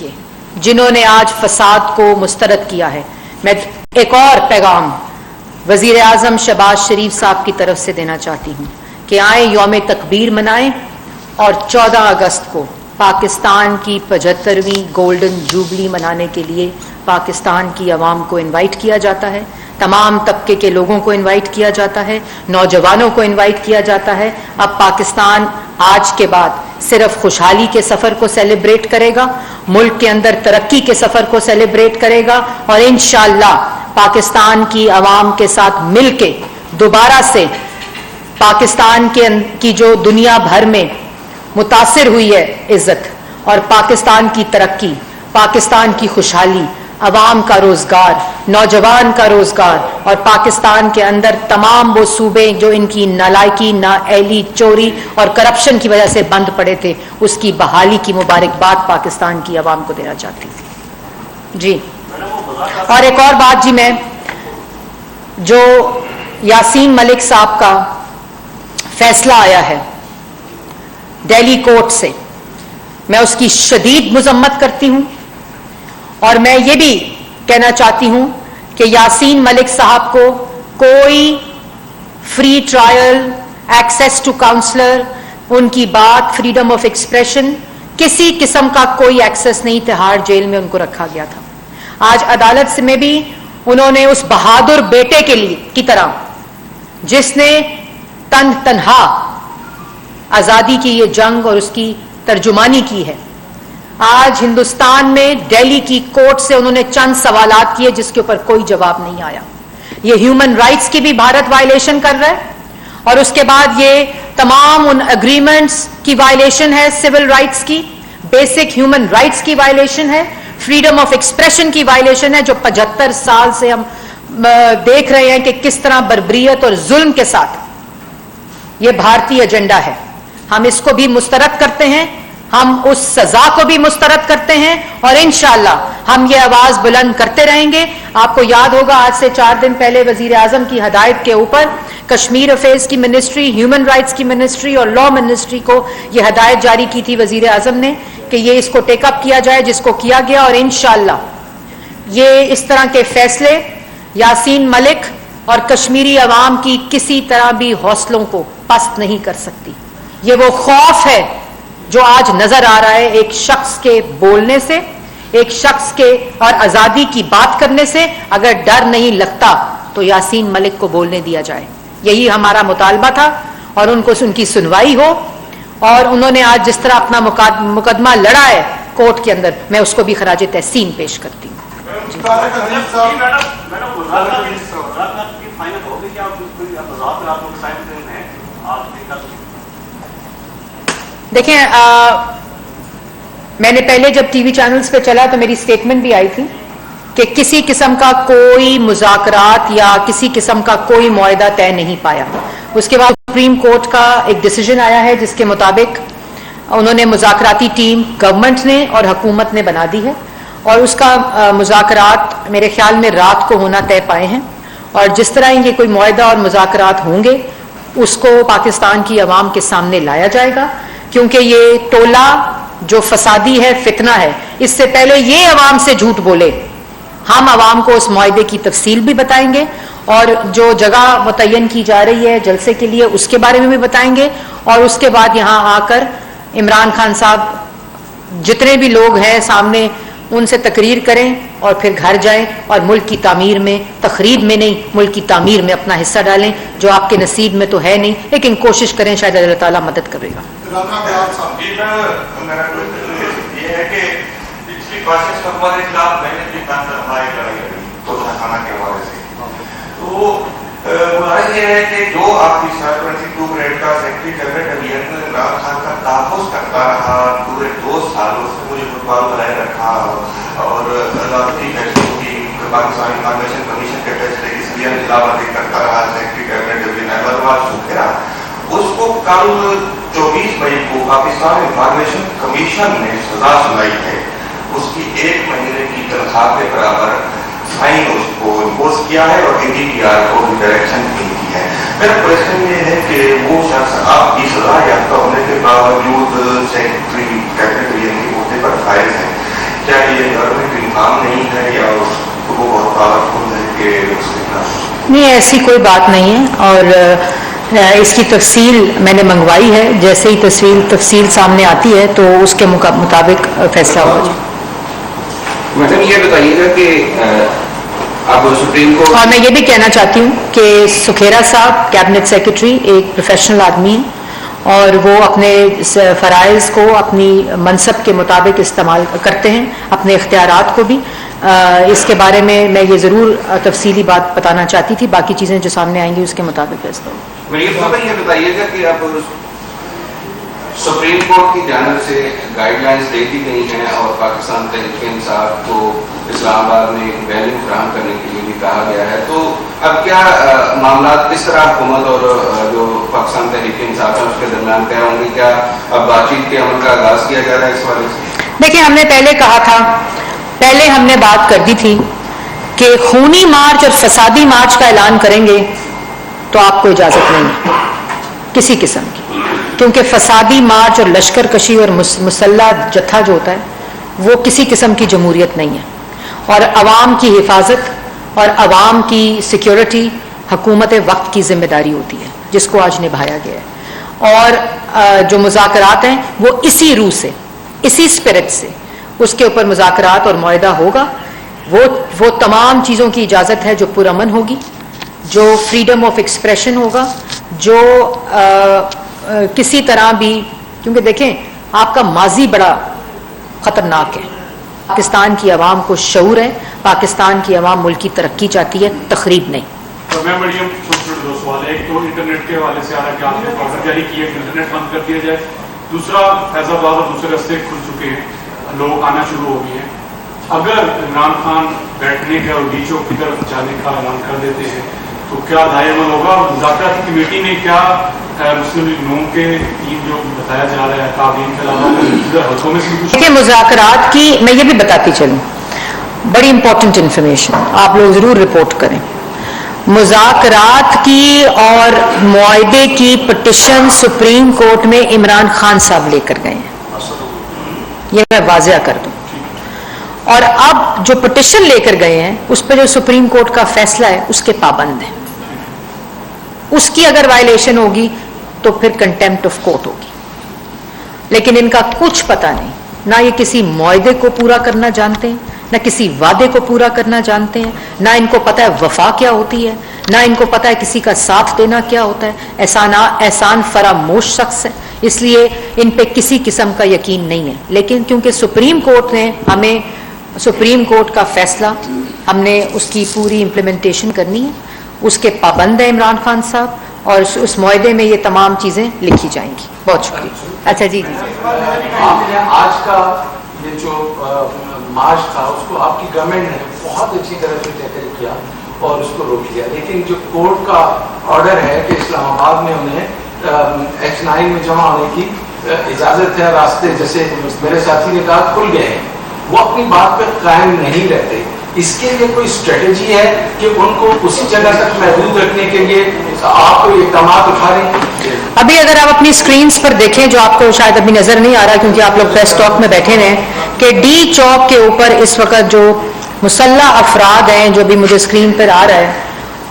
کے جنہوں نے آج فساد کو مسترد کیا ہے. میں ایک اور پیغام وزیر اعظم شہباز شریف صاحب کی طرف سے دینا چاہتی ہوں کہ آئیں یوم تکبیر منائیں اور 14 اگست کو پاکستان کی 75ویں گولڈن جوبلی منانے کے لیے پاکستان کی عوام کو انوائٹ کیا جاتا ہے. تمام طبقے کے لوگوں کو انوائٹ کیا جاتا ہے, نوجوانوں کو انوائٹ کیا جاتا ہے. اب پاکستان آج کے بعد صرف خوشحالی کے سفر کو سیلیبریٹ کرے گا, ملک کے اندر ترقی کے سفر کو سیلیبریٹ کرے گا, اور انشاءاللہ پاکستان کی عوام کے ساتھ مل کے دوبارہ سے پاکستان کی جو دنیا بھر میں متاثر ہوئی ہے عزت, اور پاکستان کی ترقی, پاکستان کی خوشحالی, عوام کا روزگار, نوجوان کا روزگار, اور پاکستان کے اندر تمام وہ صوبے جو ان کی نالائکی, نااہلی, چوری اور کرپشن کی وجہ سے بند پڑے تھے, اس کی بحالی کی مبارکباد پاکستان کی عوام کو دینا چاہتی تھی. جی, اور ایک اور بات جی, میں جو یاسین ملک صاحب کا فیصلہ آیا ہے دہلی کورٹ سے, میں اس کی شدید مذمت کرتی ہوں, اور میں یہ بھی کہنا چاہتی ہوں کہ یاسین ملک صاحب کو کوئی free trial, access to counsellor, ان کی بات, فریڈم آف ایکسپریشن, کسی قسم کا کوئی ایکسیس نہیں. تہاڑ جیل میں ان کو رکھا گیا تھا. آج عدالت میں بھی انہوں نے اس بہادر بیٹے کے لیے کی طرح جس نے تنہا آزادی کی یہ جنگ اور اس کی ترجمانی کی ہے, آج ہندوستان میں دہلی کی کورٹ سے انہوں نے چند سوالات کیے جس کے اوپر کوئی جواب نہیں آیا. یہ ہیومن رائٹس کی بھی بھارت وائلیشن کر رہا ہے, اور اس کے بعد یہ تمام ان اگریمنٹس کی وائلیشن ہے, سول رائٹس کی, بیسک ہیومن رائٹس کی وائلیشن ہے, فریڈم آف ایکسپریشن کی وائلیشن ہے, جو 75 سال سے ہم دیکھ رہے ہیں کہ کس طرح بربریت اور ظلم کے ساتھ یہ بھارتی ایجنڈا ہے. ہم اس کو بھی مسترد کرتے ہیں, ہم اس سزا کو بھی مسترد کرتے ہیں, اور انشاءاللہ ہم یہ آواز بلند کرتے رہیں گے. آپ کو یاد ہوگا آج سے 4 دن پہلے وزیر اعظم کی ہدایت کے اوپر کشمیر افیئرز کی منسٹری, ہیومن رائٹس کی منسٹری اور لا منسٹری کو یہ ہدایت جاری کی تھی وزیر اعظم نے کہ یہ اس کو ٹیک اپ کیا جائے, جس کو کیا گیا, اور انشاءاللہ یہ اس طرح کے فیصلے یاسین ملک اور کشمیری عوام کی کسی طرح بھی حوصلوں کو پست نہیں کر سکتی. یہ وہ خوف ہے جو آج نظر آ رہا ہے ایک شخص کے بولنے سے, ایک شخص کے اور آزادی کی بات کرنے سے. اگر ڈر نہیں لگتا تو یاسین ملک کو بولنے دیا جائے. یہی ہمارا مطالبہ تھا, اور ان کو ان کی سنوائی ہو, اور انہوں نے آج جس طرح اپنا مقدمہ لڑا ہے کورٹ کے اندر, میں اس کو بھی خراج تحسین پیش کرتی ہوں. دیکھیں, میں نے پہلے جب ٹی وی چینلز پہ چلا تو میری سٹیٹمنٹ بھی آئی تھی کہ کسی قسم کا کوئی مذاکرات یا کسی قسم کا کوئی معاہدہ طے نہیں پایا. اس کے بعد سپریم کورٹ کا ایک ڈیسیجن آیا ہے جس کے مطابق انہوں نے مذاکراتی ٹیم گورنمنٹ نے اور حکومت نے بنا دی ہے, اور اس کا مذاکرات میرے خیال میں رات کو ہونا طے پائے ہیں. اور جس طرح یہ کوئی معاہدہ اور مذاکرات ہوں گے اس کو پاکستان کی عوام کے سامنے لایا جائے گا, کیونکہ یہ ٹولہ جو فسادی ہے, فتنہ ہے, اس سے پہلے یہ عوام سے جھوٹ بولے, ہم عوام کو اس معاہدے کی تفصیل بھی بتائیں گے, اور جو جگہ متعین کی جا رہی ہے جلسے کے لیے اس کے بارے میں بھی بتائیں گے. اور اس کے بعد یہاں آ کر عمران خان صاحب جتنے بھی لوگ ہیں سامنے ان سے تقریر کریں اور پھر گھر جائیں, اور ملک کی تعمیر میں, تخریب میں نہیں, ملک کی تعمیر میں اپنا حصہ ڈالیں, جو آپ کے نصیب میں تو ہے نہیں, لیکن کوشش کریں, شاید اللہ تعالیٰ مدد کرے گا. یہ ہے کہ جو آپ کی 22 گریڈ کا سیکرٹری جنرل ڈویژن میں عمران خان کا تحفظ کرتا رہا پورے 2 سالوں سے, مجھے فٹبال بنائے رکھا, اور عدالتی فیصلوں کی پاکستانی انفارمیشن کمیشن کے فیصلے کی سریہ نظامتی کرتا رہا سیکرٹری جنرل ڈویژن احمد سکھرا, اس کو کل 24 مئی کو پاکستان انفارمیشن کمیشن نے سزا سنائی ہے. اس کی 1 مہینے کی تنخواہ کے برابر فائن اس کو امپوز کیا ہے, اور ADPR کو ڈائریکشن دی ہے. میرا کوشچن یہ ہے کہ وہ شخص آپ کی سزا یافتہ ہونے کے باوجود سیکرٹری کیبنٹ کے عہدے پر فائز ہیں, کیا نہیں ایسی کوئی بات نہیں ہے، اور اس کی تفصیل میں نے منگوائی ہے، جیسے ہی تفصیل سامنے آتی ہے تو اس کے مطابق فیصلہ ہوگا. میڈم یہ بتائیے گا کہ اب سپریم کورٹ، اور میں یہ بھی کہنا چاہتی ہوں کہ سکھیرا صاحب کیبنٹ سیکرٹری ایک پروفیشنل آدمی ہیں، اور وہ اپنے فرائض کو اپنی منصب کے مطابق استعمال کرتے ہیں، اپنے اختیارات کو بھی. اس کے بارے میں یہ ضرور تفصیلی بات بتانا چاہتی تھی، باقی چیزیں جو سامنے آئیں گی اس کے مطابق فیصلہ ہوگا. یہ بتائیے گا کہ اب سپریم کورٹ کی جانب سے گائیڈ لائنز دے دی گئی ہیں اور پاکستان تحریک انصاف کو اسلام آباد میں وینیو فراہم کرنے کے لیے بھی کہا گیا ہے، تو اب کیا معاملات کس طرح حکومت اور جو پاکستان تحریک انصاف ہے اس کے درمیان طے ہوں گے؟ کیا اب بات چیت کے عمل کا آغاز کیا جا رہا ہے اس حوالے سے؟ دیکھیں، ہم نے پہلے کہا تھا، پہلے ہم نے بات کر دی تھی کہ خونی مارچ اور فسادی مارچ کا اعلان کریں گے تو آپ کو اجازت نہیں ہے کسی قسم کی، کیونکہ فسادی مارچ اور لشکر کشی اور مسلح جتھا جو ہوتا ہے وہ کسی قسم کی جمہوریت نہیں ہے، اور عوام کی حفاظت اور عوام کی سیکیورٹی حکومت وقت کی ذمہ داری ہوتی ہے، جس کو آج نبھایا گیا ہے. اور جو مذاکرات ہیں وہ اسی روح سے، اسی اسپرٹ سے اس کے اوپر مذاکرات اور معاہدہ ہوگا. وہ تمام چیزوں کی اجازت ہے جو پرامن ہوگی، جو فریڈم آف ایکسپریشن ہوگا، جو کسی طرح بھی، کیونکہ دیکھیں آپ کا ماضی بڑا خطرناک ہے. پاکستان کی عوام کو شعور ہے، پاکستان کی عوام ملک کی ترقی چاہتی ہے، تخریب نہیں. میں مریم دو سوال ہے. ایک تو انٹرنیٹ کے حوالے سے آ رہا کہ آپ نے آرڈر جاری کیا کہ انٹرنیٹ بند کر دیا جائے. دوسرا، فیض آباد اور دوسرے راستے کھل چکے ہیں، لوگ آنا شروع ہو گئے ہیں. اگر عمران خان بیٹھنے کا اور ڈی چوک کی طرف جانے کا اعلان کر دیتے ہیں تو کیا دائیں عمل ہوگا؟ اور مذاکراتی کمیٹی نے کیا مسلم لیگ نون کے ٹیم جو بتایا جا رہا ہے تعلیم کے علاوہ حلقوں میں سے کچھ؟ دیکھیں، مذاکرات کی میں یہ بھی بتاتی چلوں، بڑی امپورٹنٹ انفارمیشن آپ لوگ ضرور رپورٹ کریں. مذاکرات کی اور معاہدے کی پٹیشن سپریم کورٹ میں عمران خان صاحب لے کر گئے ہیں، یہ میں واضح کر دوں. اور اب جو پٹیشن لے کر گئے ہیں اس پہ جو سپریم کورٹ کا فیصلہ ہے اس کے پابند ہیں. اس کی اگر وائلیشن ہوگی تو پھر کنٹیمپٹ آف کورٹ ہوگی. لیکن ان کا کچھ پتہ نہیں، نہ یہ کسی معاہدے کو پورا کرنا جانتے ہیں، نہ کسی وعدے کو پورا کرنا جانتے ہیں، نہ ان کو پتہ ہے وفا کیا ہوتی ہے، نہ ان کو پتہ ہے کسی کا ساتھ دینا کیا ہوتا ہے. احسان فراموش شخص ہے، اس لیے ان پہ کسی قسم کا یقین نہیں ہے. لیکن کیونکہ سپریم کورٹ نے ہمیں، سپریم کورٹ کا فیصلہ ہم نے اس کی پوری امپلیمنٹیشن کرنی ہے، اس کے پابند ہے عمران خان صاحب، اور اس معاہدے میں یہ تمام چیزیں لکھی جائیں گی. بہت شکریہ. اچھا جی آپ نے آج کا یہ جو مارچ تھا اس کو آپ کی گورنمنٹ نے بہت اچھی طرح سے ٹیکل کیا اور اس کو روک لیا، لیکن جو کورٹ کا آرڈر ہے کہ اسلام آباد میں انہیں H9 میں جمع ہونے کی اجازت ہے، راستے جیسے میرے ساتھی نے کہا کھل گئے ہیں، وہ اپنی بات پر قائم نہیں رہتے. اس کے لیے کوئی اسٹریٹجی ہے کہ ان کو اسی جگہ تک محدود رکھنے کے لیے آپ کو اقدامات اٹھا رہے ہیں؟ ابھی اگر آپ اپنی سکرینز پر دیکھیں، جو آپ کو شاید ابھی نظر نہیں آ رہا کیونکہ آپ لوگ پریس ٹاک میں بیٹھے ہیں، کہ ڈی چوک کے اوپر اس وقت جو مسلح افراد ہیں، جو بھی مجھے سکرین پر آ رہا ہے،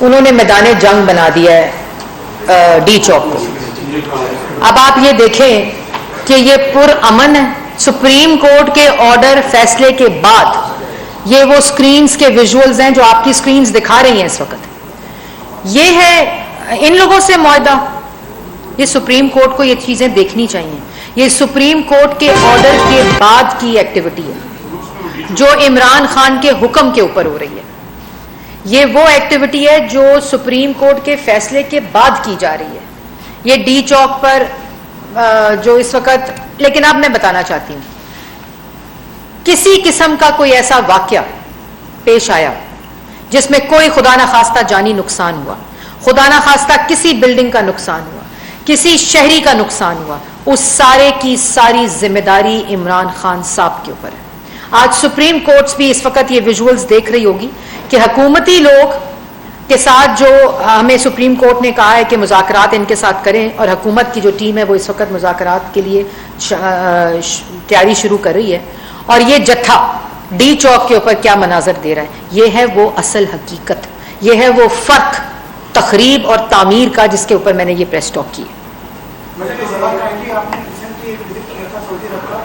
انہوں نے میدان جنگ بنا دیا ہے ڈی چوک کو. اب آپ یہ دیکھیں کہ یہ پرامن ہے. سپریم کورٹ کے آرڈر فیصلے کے بعد یہ وہ سکرینز کے ویژولز ہیں جو آپ کی سکرینز دکھا رہی ہیں اس وقت. یہ ہے ان لوگوں سے معاہدہ. یہ سپریم کورٹ کو یہ چیزیں دیکھنی چاہیے. یہ سپریم کورٹ کے آرڈر کے بعد کی ایکٹیویٹی ہے جو عمران خان کے حکم کے اوپر ہو رہی ہے. یہ وہ ایکٹیویٹی ہے جو سپریم کورٹ کے فیصلے کے بعد کی جا رہی ہے. یہ ڈی چوک پر جو اس وقت، لیکن اب میں بتانا چاہتی ہوں، کسی قسم کا کوئی ایسا واقعہ پیش آیا جس میں کوئی خدا نخواستہ جانی نقصان ہوا، خدا نخواستہ کسی بلڈنگ کا نقصان ہوا، کسی شہری کا نقصان ہوا، اس سارے کی ساری ذمہ داری عمران خان صاحب کے اوپر ہے. آج سپریم کورٹس بھی اس وقت یہ ویژولز دیکھ رہی ہوگی کہ حکومتی لوگ کے ساتھ جو ہمیں سپریم کورٹ نے کہا ہے کہ مذاکرات ان کے ساتھ کریں، اور حکومت کی جو ٹیم ہے وہ اس وقت مذاکرات کے لیے تیاری شروع کر رہی ہے. اور یہ جتھا ڈی چوک کے اوپر کیا مناظر دے رہا ہے، یہ ہے وہ اصل حقیقت، یہ ہے وہ فرق تخریب اور تعمیر کا، جس کے اوپر میں نے یہ پریس ٹاک کی ہے. مجھے یہ سوال ہے کہ آپ نے ریسنٹلی ایک وزٹ کیا تھا سعودی عرب کا،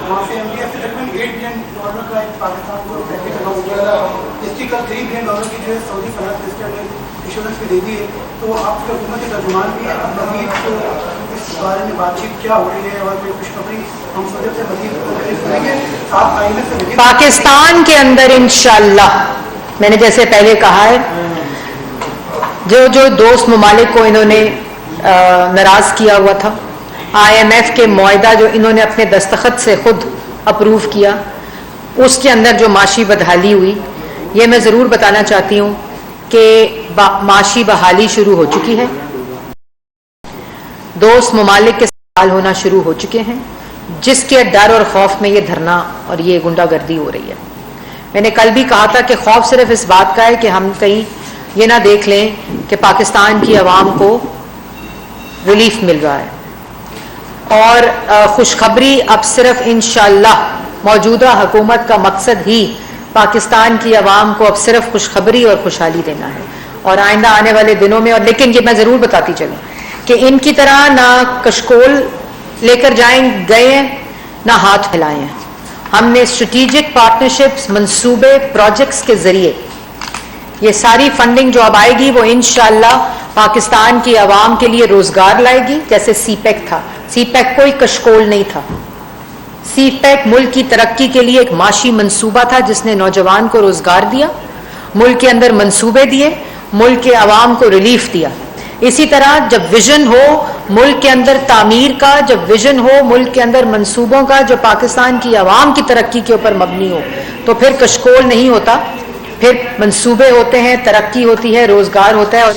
وہاں سے انڈیا سے تقریباً $8 بلین کا ایک پاکستان کو پیکیج اناؤنس کیا تھا، جس کی کل $3 بلین کی جو ہے سعودی فنانس منسٹر نے ایشورنس بھی دے دی ہے. تو آپ کے حکومت کے ترجمان بھی مزید اس بارے میں بات چیت کیا ہو رہی ہے اور کوئی خوشخبری ہم سعودی سے مزید کریں گے؟ آپ آئینے سے پاکستان کے اندر انشاءاللہ، میں نے جیسے پہلے کہا ہے، جو دوست ممالک کو انہوں نے ناراض کیا ہوا تھا، IMF کے معاہدہ جو انہوں نے اپنے دستخط سے خود اپروو کیا، اس کے اندر جو معاشی بدحالی ہوئی، یہ میں ضرور بتانا چاہتی ہوں کہ معاشی بحالی شروع ہو چکی ہے. دوست ممالک کے سوال ہونا شروع ہو چکے ہیں، جس کے ڈر اور خوف میں یہ دھرنا اور یہ گنڈا گردی ہو رہی ہے. میں نے کل بھی کہا تھا کہ خوف صرف اس بات کا ہے کہ ہم کہیں یہ نہ دیکھ لیں کہ پاکستان کی عوام کو ریلیف مل رہا ہے. اور خوشخبری اب صرف انشاءاللہ موجودہ حکومت کا مقصد ہی پاکستان کی عوام کو اب صرف خوشخبری اور خوشحالی دینا ہے. اور آئندہ آنے والے دنوں میں، اور لیکن یہ میں ضرور بتاتی چلوں کہ ان کی طرح نہ کشکول لے کر گئے ہیں، نہ ہاتھ پھیلائے ہیں. ہم نے اسٹریٹجک پارٹنرشپس، منصوبے، پروجیکٹس کے ذریعے یہ ساری فنڈنگ جو اب آئے گی وہ انشاءاللہ پاکستان کی عوام کے لیے روزگار لائے گی. جیسے سی پیک تھا، سی پیک کوئی کشکول نہیں تھا. سی پیک ملک کی ترقی کے لیے ایک معاشی منصوبہ تھا جس نے نوجوان کو روزگار دیا، ملک کے اندر منصوبے دیے، ملک کے عوام کو ریلیف دیا. اسی طرح جب ویژن ہو ملک کے اندر تعمیر کا، جب ویژن ہو ملک کے اندر منصوبوں کا جو پاکستان کی عوام کی ترقی کے اوپر مبنی ہو، تو پھر کشکول نہیں ہوتا، پھر منصوبے ہوتے ہیں، ترقی ہوتی ہے، روزگار ہوتا ہے. اور